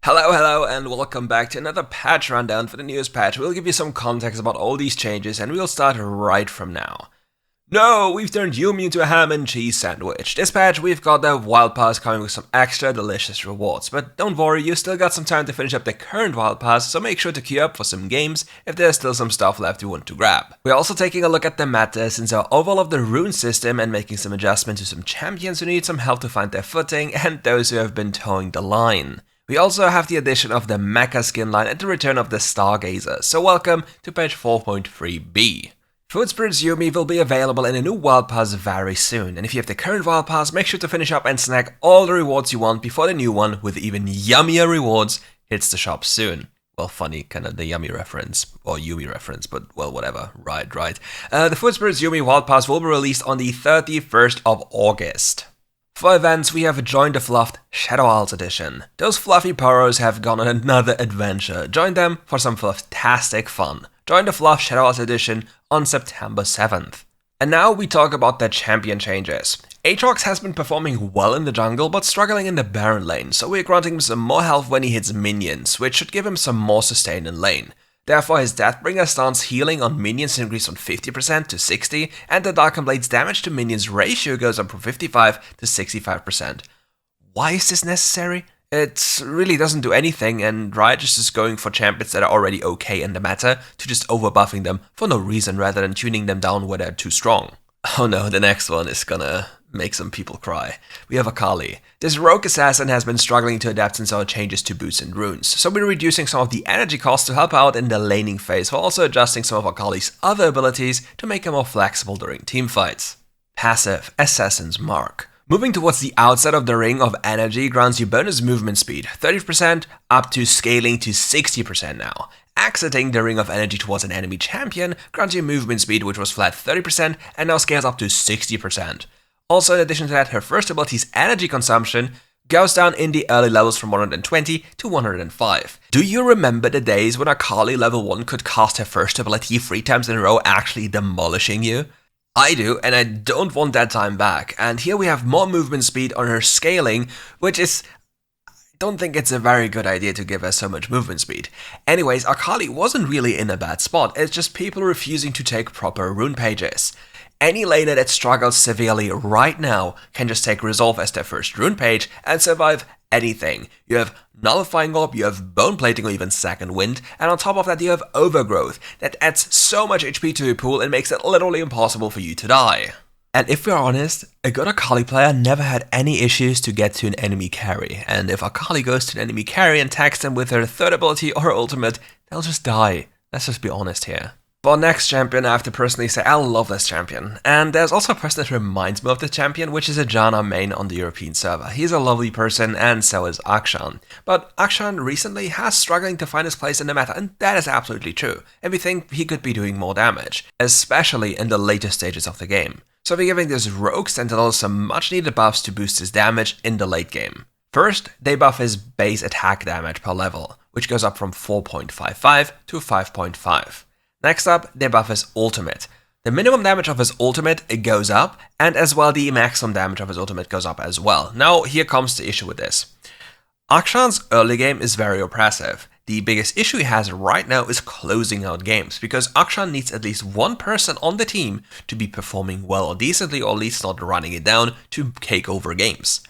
Hello, and welcome back to another patch rundown for the newest patch. We'll give you some context about all these changes, and we'll start right from now. No, we've turned Yumi into a ham and cheese sandwich. This patch, we've got the Wild Pass coming with some extra delicious rewards, but don't worry, you still got some time to finish up the current Wild Pass, so make sure to queue up for some games if there's still some stuff left you want to grab. We're also taking a look at the meta since our overhaul of the rune system and making some adjustments to some champions who need some help to find their footing and those who have been towing the line. We also have the addition of the Mecha skin line and the return of the Stargazer, so welcome to patch 4.3b. Food Spirits Yumi will be available in a new Wild Pass very soon, and if you have the current Wild Pass, make sure to finish up and snag all the rewards you want before the new one, with even yummier rewards, hits the shop soon. Well, funny, kind of the Yummy reference, or Yumi reference, but well, whatever, right. The Food Spirits Yumi Wild Pass will be released on the 31st of August. For events, we have Join the Fluffed Shadow Isles Edition. Those fluffy poros have gone on another adventure. Join them for some flufftastic fun. Join the Fluff Shadow Isles Edition on September 7th. And now we talk about the champion changes. Aatrox has been performing well in the jungle, but struggling in the Baron lane, so we're granting him some more health when he hits minions, which should give him some more sustain in lane. Therefore, his Deathbringer stance healing on minions increased from 50% to 60%, and the Dark Blade's damage to minions ratio goes up from 55 to 65%. Why is this necessary? It really doesn't do anything, and Riot is just going for champions that are already okay in the meta to just overbuffing them for no reason rather than tuning them down where they're too strong. Oh no, the next one is gonna make some people cry. We have Akali. This rogue assassin has been struggling to adapt since our changes to boots and runes, so we're reducing some of the energy costs to help out in the laning phase while also adjusting some of Akali's other abilities to make him more flexible during teamfights. Passive, Assassin's Mark. Moving towards the outside of the ring of energy grants you bonus movement speed, 30% up to scaling to 60% now. Exiting the ring of energy towards an enemy champion grants you movement speed, which was flat 30% and now scales up to 60%. Also, in addition to that, her first ability's energy consumption goes down in the early levels from 120 to 105. Do you remember the days when Akali level 1 could cast her first ability 3 times in a row, actually demolishing you? I do, and I don't want that time back. And here we have more movement speed on her scaling, which is... I don't think it's a very good idea to give her so much movement speed. Anyways, Akali wasn't really in a bad spot, it's just people refusing to take proper rune pages. Any laner that struggles severely right now can just take Resolve as their first rune page and survive anything. You have Nullifying Orb, you have Bone Plating or even Second Wind, and on top of that you have Overgrowth that adds so much HP to your pool and makes it literally impossible for you to die. And if we're honest, a good Akali player never had any issues to get to an enemy carry, and if Akali goes to an enemy carry and tags them with her third ability or her ultimate, they'll just die. Let's just be honest here. For next champion, I have to personally say I love this champion, and there's also a person that reminds me of this champion, which is a Janna main on the European server. He's a lovely person, and so is Akshan. But Akshan recently has struggling to find his place in the meta, and that is absolutely true, and we think he could be doing more damage, especially in the later stages of the game. So we're giving this Rogue Sentinel some much needed buffs to boost his damage in the late game. First, they buff his base attack damage per level, which goes up from 4.55 to 5.5. Next up, they buff his ultimate. The minimum damage of his ultimate goes up, and as well the maximum damage of his ultimate goes up as well. Now, here comes the issue with this. Akshan's early game is very oppressive. The biggest issue he has right now is closing out games, because Akshan needs at least one person on the team to be performing well or decently, or at least not running it down to take over games.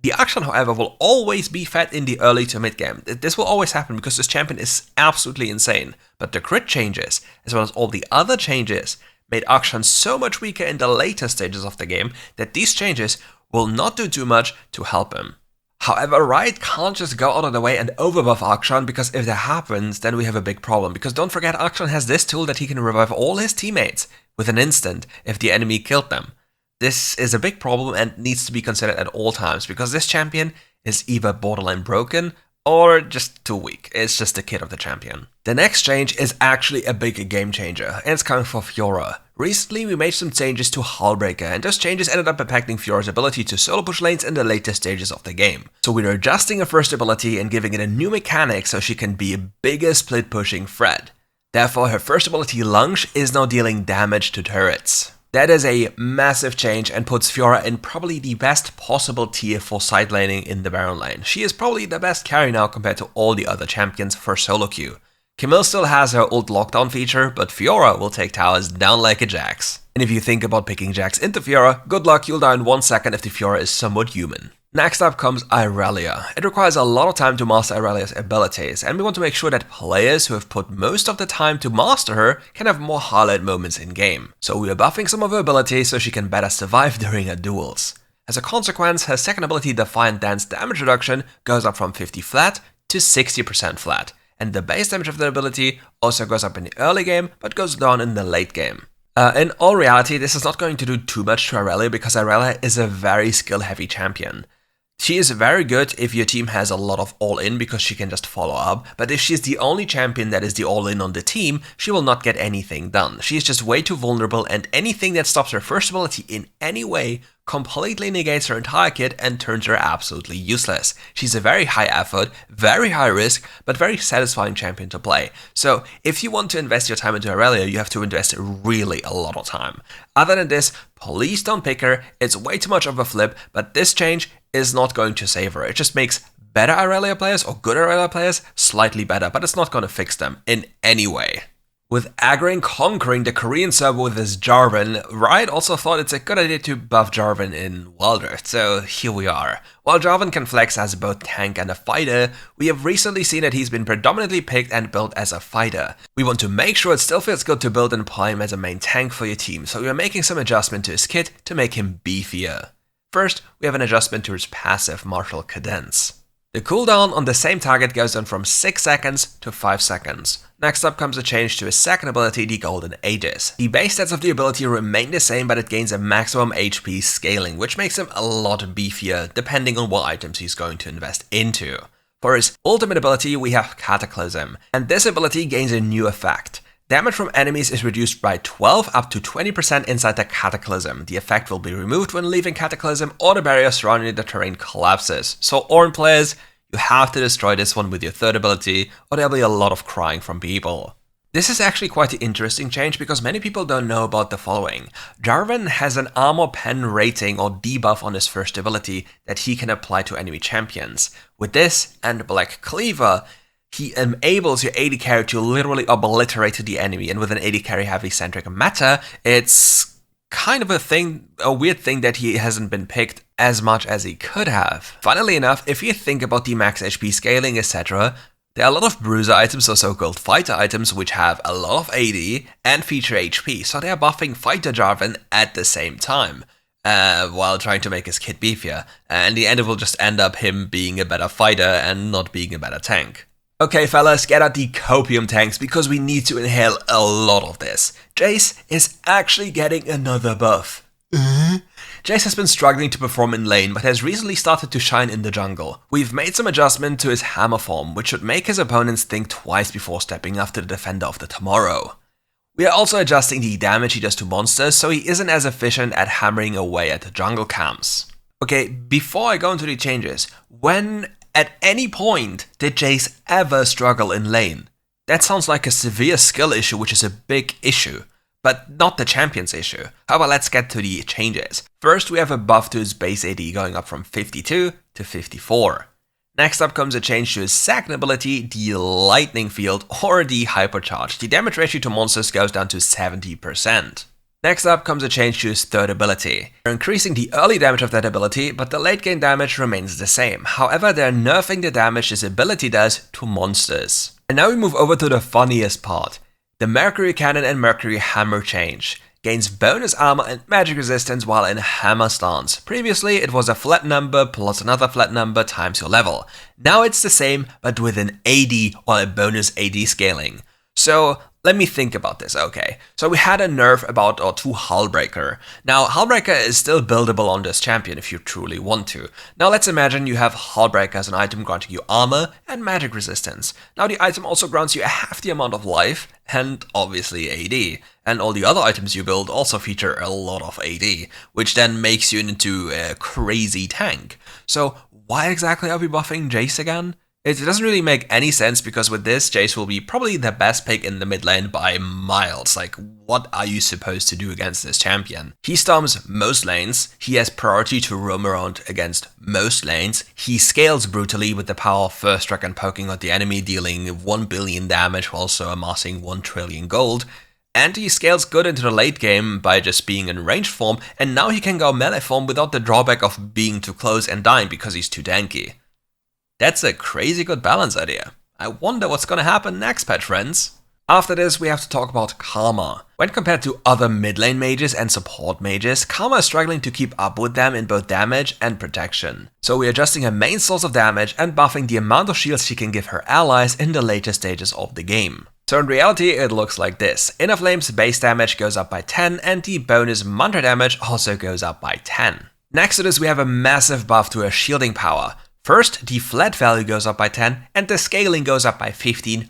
The Akshan, however, will always be fed in the early to mid game. This will always happen because this champion is absolutely insane. But the crit changes, as well as all the other changes, made Akshan so much weaker in the later stages of the game that these changes will not do too much to help him. However, Riot can't just go out of the way and overbuff Akshan, because if that happens, then we have a big problem. Because don't forget, Akshan has this tool that he can revive all his teammates with an instant if the enemy killed them. This is a big problem and needs to be considered at all times, because this champion is either borderline broken or just too weak. It's just the kid of the champion. The next change is actually a big game changer, and it's coming for Fiora. Recently we made some changes to Hullbreaker, and those changes ended up impacting Fiora's ability to solo push lanes in the later stages of the game. So we're adjusting her first ability and giving it a new mechanic so she can be a bigger split pushing threat. Therefore, her first ability, Lunge, is now dealing damage to turrets. That is a massive change and puts Fiora in probably the best possible tier for side laning in the Baron lane. She is probably the best carry now compared to all the other champions for solo queue. Camille still has her ult lockdown feature, but Fiora will take towers down like a Jax. And if you think about picking Jax into Fiora, good luck, you'll die in 1 second if the Fiora is somewhat human. Next up comes Irelia. It requires a lot of time to master Irelia's abilities, and we want to make sure that players who have put most of the time to master her can have more highlight moments in game. So we are buffing some of her abilities so she can better survive during her duels. As a consequence, her second ability, Defiant Dance damage reduction, goes up from 50 flat to 60% flat, and the base damage of the ability also goes up in the early game, but goes down in the late game. In all reality, this is not going to do too much to Irelia because Irelia is a very skill-heavy champion. She is very good if your team has a lot of all-in because she can just follow up, but if she's the only champion that is the all-in on the team, she will not get anything done. She is just way too vulnerable, and anything that stops her first ability in any way completely negates her entire kit and turns her absolutely useless. She's a very high effort, very high risk, but very satisfying champion to play. So if you want to invest your time into Irelia, you have to invest really a lot of time. Other than this, please don't pick her. It's way too much of a flip, but this change is not going to save her. It just makes better Irelia players or good Irelia players slightly better, but it's not going to fix them in any way. With aggroing conquering the Korean sub with his Jarvan, Riot also thought it's a good idea to buff Jarvan in WildRift, so here we are. While Jarvan can flex as both tank and a fighter, we have recently seen that he's been predominantly picked and built as a fighter. We want to make sure it still feels good to build and apply him as a main tank for your team, so we are making some adjustment to his kit to make him beefier. First, we have an adjustment to his passive Martial Cadence. The cooldown on the same target goes down from 6 seconds to 5 seconds. Next up comes a change to his second ability, the Golden Aegis. The base stats of the ability remain the same, but it gains a maximum HP scaling, which makes him a lot beefier depending on what items he's going to invest into. For his ultimate ability, we have Cataclysm, and this ability gains a new effect. Damage from enemies is reduced by 12 up to 20% inside the Cataclysm. The effect will be removed when leaving Cataclysm or the barrier surrounding the terrain collapses. So Ornn players, you have to destroy this one with your third ability or there'll be a lot of crying from people. This is actually quite an interesting change because many people don't know about the following. Jarvan has an armor pen rating or debuff on his first ability that he can apply to enemy champions. With this and Black Cleaver, he enables your AD carry to literally obliterate the enemy, and with an AD carry heavy centric meta, it's kind of a weird thing that he hasn't been picked as much as he could have. Funnily enough, if you think about the max HP scaling, etc., there are a lot of bruiser items or so-called fighter items which have a lot of AD and feature HP, so they are buffing fighter Jarvan at the same time. While trying to make his kit beefier, and in the end it will just end up him being a better fighter and not being a better tank. Okay fellas, get out the copium tanks because we need to inhale a lot of this. Jace is actually getting another buff. Jace has been struggling to perform in lane, but has recently started to shine in the jungle. We've made some adjustment to his hammer form, which should make his opponents think twice before stepping after the defender of the tomorrow. We are also adjusting the damage he does to monsters, so he isn't as efficient at hammering away at the jungle camps. Okay, before I go into the changes, when at any point did Jace ever struggle in lane? That sounds like a severe skill issue, which is a big issue, but not the champion's issue. However, let's get to the changes. First, we have a buff to his base AD going up from 52 to 54. Next up comes a change to his second ability, the Lightning Field or the Hypercharge. The damage ratio to monsters goes down to 70%. Next up comes a change to his third ability. They're increasing the early damage of that ability, but the late game damage remains the same. However, they're nerfing the damage this ability does to monsters. And now we move over to the funniest part. The Mercury Cannon and Mercury Hammer change. Gains bonus armor and magic resistance while in hammer stance. Previously, it was a flat number plus another flat number times your level. Now it's the same, but with an AD or a bonus AD scaling. So, let me think about this, okay. So we had a nerf about or to Hullbreaker. Now, Hullbreaker is still buildable on this champion if you truly want to. Now let's imagine you have Hullbreaker as an item granting you armor and magic resistance. Now the item also grants you a half the amount of life and obviously AD. And all the other items you build also feature a lot of AD, which then makes you into a crazy tank. So why exactly are we buffing Jace again? It doesn't really make any sense because with this, Jace will be probably the best pick in the mid lane by miles. Like, what are you supposed to do against this champion? He storms most lanes, he has priority to roam around against most lanes, he scales brutally with the power of first strike and poking at the enemy, dealing 1 billion damage while also amassing 1 trillion gold. And he scales good into the late game by just being in ranged form, and now he can go melee form without the drawback of being too close and dying because he's too tanky. That's a crazy good balance idea. I wonder what's gonna happen next, patch friends. After this, we have to talk about Karma. When compared to other mid lane mages and support mages, Karma is struggling to keep up with them in both damage and protection. So we're adjusting her main source of damage and buffing the amount of shields she can give her allies in the later stages of the game. So in reality, it looks like this. Inner Flame's base damage goes up by 10 and the bonus mantra damage also goes up by 10. Next to this, we have a massive buff to her shielding power. First, the flat value goes up by 10 and the scaling goes up by 15%.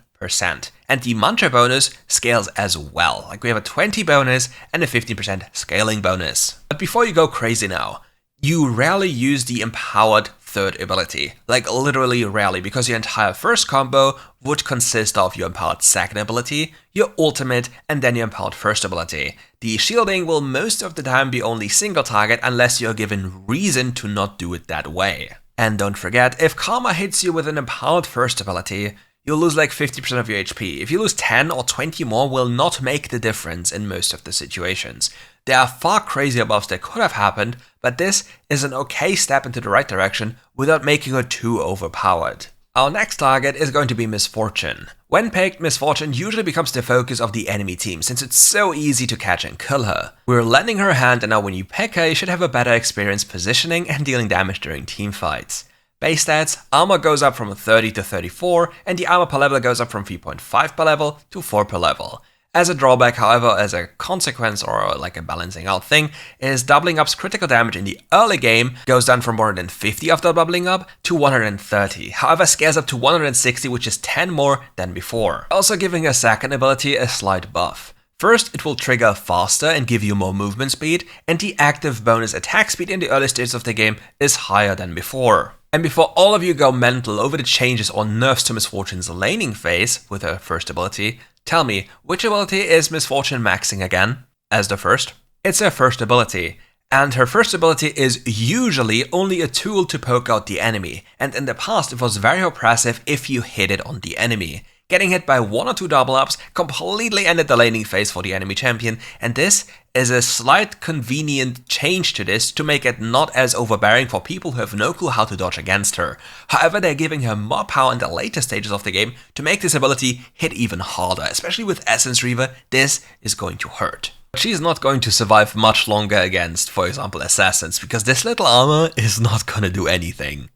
And the mantra bonus scales as well. Like we have a 20 bonus and a 15% scaling bonus. But before you go crazy now, you rarely use the empowered third ability. Like literally rarely, because your entire first combo would consist of your empowered second ability, your ultimate, and then your empowered first ability. The shielding will most of the time be only single target unless you're given reason to not do it that way. And don't forget, if Karma hits you with an empowered first ability, you'll lose like 50% of your HP. If you lose 10 or 20 more, will not make the difference in most of the situations. There are far crazier buffs that could have happened, but this is an okay step into the right direction without making her too overpowered. Our next target is going to be Misfortune. When picked, Misfortune usually becomes the focus of the enemy team since it's so easy to catch and kill her. We're lending her a hand, and now when you pick her, you should have a better experience positioning and dealing damage during team fights. Base stats, armor goes up from 30 to 34, and the armor per level goes up from 3.5 per level to 4 per level. As a drawback, however, as a consequence or like a balancing out thing, is doubling up's critical damage in the early game goes down from 150 after doubling up to 130, however scales up to 160, which is 10 more than before. Also giving a second ability a slight buff. First, it will trigger faster and give you more movement speed, and the active bonus attack speed in the early stages of the game is higher than before. And before all of you go mental over the changes or nerfs to Misfortune's laning phase with her first ability, tell me, which ability is Misfortune maxing again as the first? It's her first ability, and her first ability is usually only a tool to poke out the enemy, and in the past it was very oppressive if you hit it on the enemy. Getting hit by 1 or 2 double ups completely ended the laning phase for the enemy champion, and this is a slight convenient change to this to make it not as overbearing for people who have no clue how to dodge against her. However, they're giving her more power in the later stages of the game to make this ability hit even harder, especially with Essence Reaver. This is going to hurt. She's not going to survive much longer against, for example, assassins, because this little armor is not gonna do anything.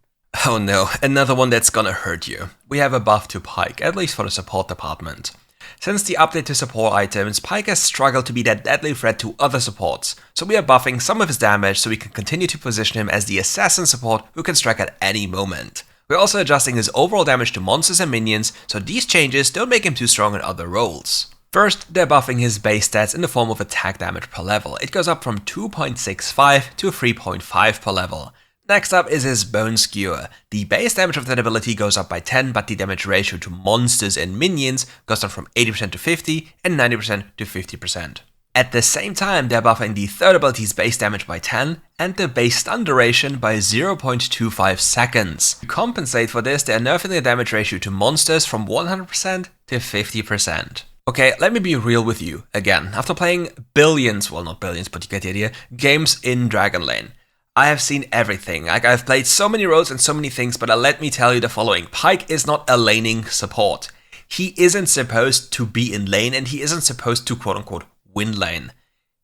Oh no, another one that's gonna hurt you. We have a buff to Pike, at least for the support department. Since the update to support items, Pike has struggled to be that deadly threat to other supports, so we are buffing some of his damage so we can continue to position him as the assassin support who can strike at any moment. We're also adjusting his overall damage to monsters and minions, so these changes don't make him too strong in other roles. First, they're buffing his base stats in the form of attack damage per level. It goes up from 2.65 to 3.5 per level. Next up is his Bone Skewer. The base damage of that ability goes up by 10, but the damage ratio to monsters and minions goes down from 80% to 50 and 90% to 50%. At the same time, they're buffing the third ability's base damage by 10 and the base stun duration by 0.25 seconds. To compensate for this, they're nerfing the damage ratio to monsters from 100% to 50%. Okay, let me be real with you again. After playing billions, well not billions, but you get the idea, games in Dragon Lane, I have seen everything. Like, I've played so many roles and so many things, but let me tell you the following. Pike is not a laning support. He isn't supposed to be in lane, and he isn't supposed to quote-unquote win lane.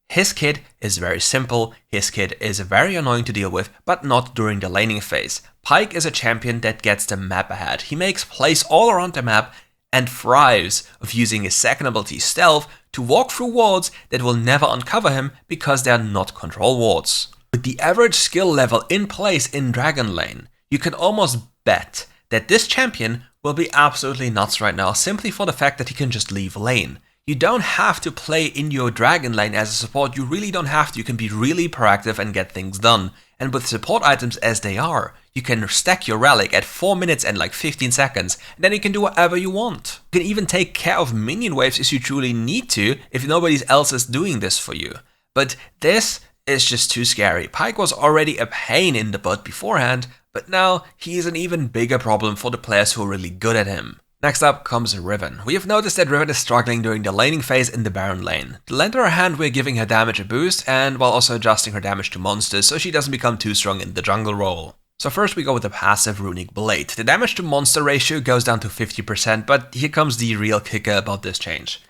His kit is very simple, his kit is very annoying to deal with, but not during the laning phase. Pike is a champion that gets the map ahead. He makes plays all around the map and thrives of using his second ability Stealth to walk through wards that will never uncover him because they are not control wards. With the average skill level in place in Dragon Lane, you can almost bet that this champion will be absolutely nuts right now simply for the fact that he can just leave lane. You don't have to play in your Dragon Lane as a support, you really don't have to. You can be really proactive and get things done. and with support items as they are, you can stack your relic at 4 minutes and like 15 seconds, and then you can do whatever you want. You can even take care of minion waves if you truly need to, if nobody else is doing this for you. But this is just too scary. Pike was already a pain in the butt beforehand, but now he is an even bigger problem for the players who are really good at him. Next up comes Riven. We have noticed that Riven is struggling during the laning phase in the Baron lane. To lend her a hand, we're giving her damage a boost, and while also adjusting her damage to monsters so she doesn't become too strong in the jungle role. So first we go with the passive Runic Blade. The damage to monster ratio goes down to 50%, but here comes the real kicker about this change.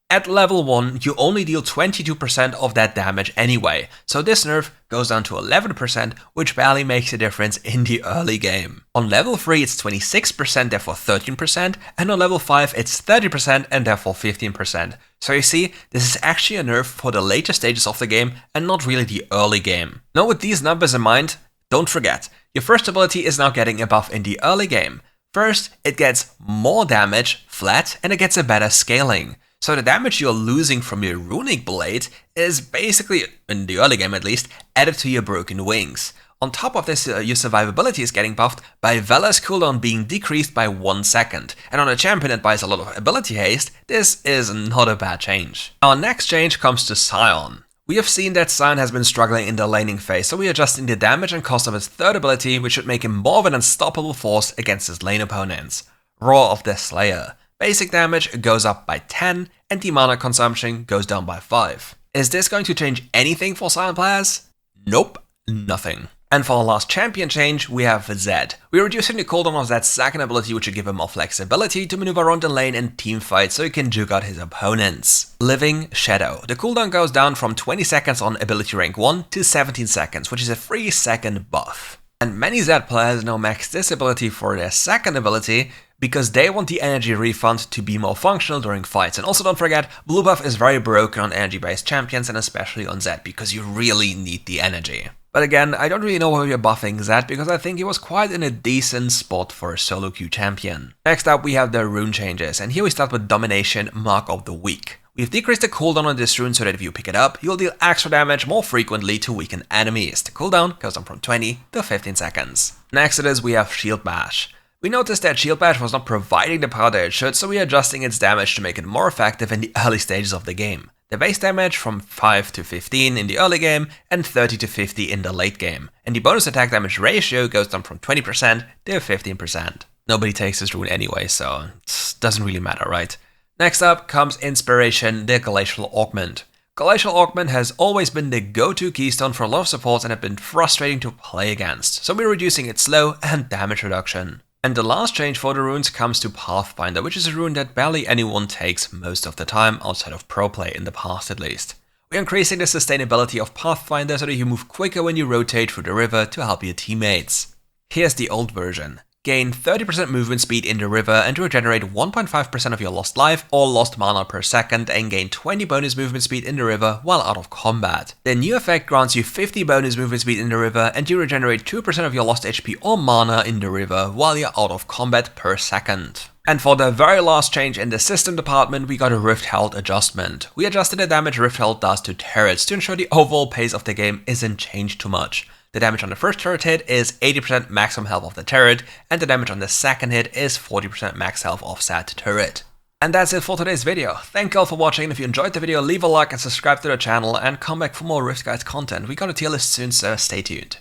At level 1, you only deal 22% of that damage anyway, so this nerf goes down to 11%, which barely makes a difference in the early game. On level 3 it's 26%, therefore 13%, and on level 5 it's 30% and therefore 15%. So you see, this is actually a nerf for the later stages of the game and not really the early game. Now with these numbers in mind, don't forget, your first ability is now getting a buff in the early game. First, it gets more damage, flat, and it gets a better scaling. So the damage you're losing from your Runic Blade is basically, in the early game at least, added to your Broken Wings. On top of this, your survivability is getting buffed by Vela's cooldown being decreased by 1 second. And on a champion that buys a lot of ability haste, this is not a bad change. Our next change comes to Scion. We have seen that Scion has been struggling in the laning phase, so we are adjusting the damage and cost of his third ability, which should make him more of an unstoppable force against his lane opponents. Roar of the Slayer. Basic damage goes up by 10, and the mana consumption goes down by 5. Is this going to change anything for Scion players? Nope, nothing. And for our last champion change, we have Zed. We're reducing the cooldown of Zed's second ability, which should give him more flexibility to maneuver around the lane and teamfight so he can juke out his opponents. Living Shadow. The cooldown goes down from 20 seconds on ability rank 1 to 17 seconds, which is a 3-second buff. And many Zed players now max this ability for their second ability because they want the energy refund to be more functional during fights. And also don't forget, blue buff is very broken on energy-based champions and especially on Zed because you really need the energy. But again, I don't really know why we're buffing Zed because I think he was quite in a decent spot for a solo queue champion. Next up we have the rune changes, and here we start with Domination, Mark of the Weak. We've decreased the cooldown on this rune so that if you pick it up, you'll deal extra damage more frequently to weaken enemies. The cooldown goes down from 20 to 15 seconds. Next it is we have Shield Bash. We noticed that Shield Bash was not providing the power that it should, so we are adjusting its damage to make it more effective in the early stages of the game. The base damage from 5 to 15 in the early game and 30 to 50 in the late game. And the bonus attack damage ratio goes down from 20% to 15%. Nobody takes this rune anyway, so it doesn't really matter, right? Next up comes Inspiration, the Glacial Augment. Glacial Augment has always been the go-to keystone for a lot of supports and have been frustrating to play against, so we're reducing its slow and damage reduction. And the last change for the runes comes to Pathfinder, which is a rune that barely anyone takes most of the time, outside of pro play in the past at least. We're increasing the sustainability of Pathfinder so that you move quicker when you rotate through the river to help your teammates. Here's the old version. Gain 30% movement speed in the river and regenerate 1.5% of your lost life or lost mana per second and gain 20 bonus movement speed in the river while out of combat. The new effect grants you 50 bonus movement speed in the river and you regenerate 2% of your lost HP or mana in the river while you're out of combat per second. And for the very last change in the system department, we got a Rift Health adjustment. We adjusted the damage Rift Health does to turrets to ensure the overall pace of the game isn't changed too much. The damage on the first turret hit is 80% maximum health of the turret, and the damage on the second hit is 40% max health of said turret. And that's it for today's video. Thank you all for watching. If you enjoyed the video, leave a like and subscribe to the channel, and come back for more RiftGuides content. We got a tier list soon, so stay tuned.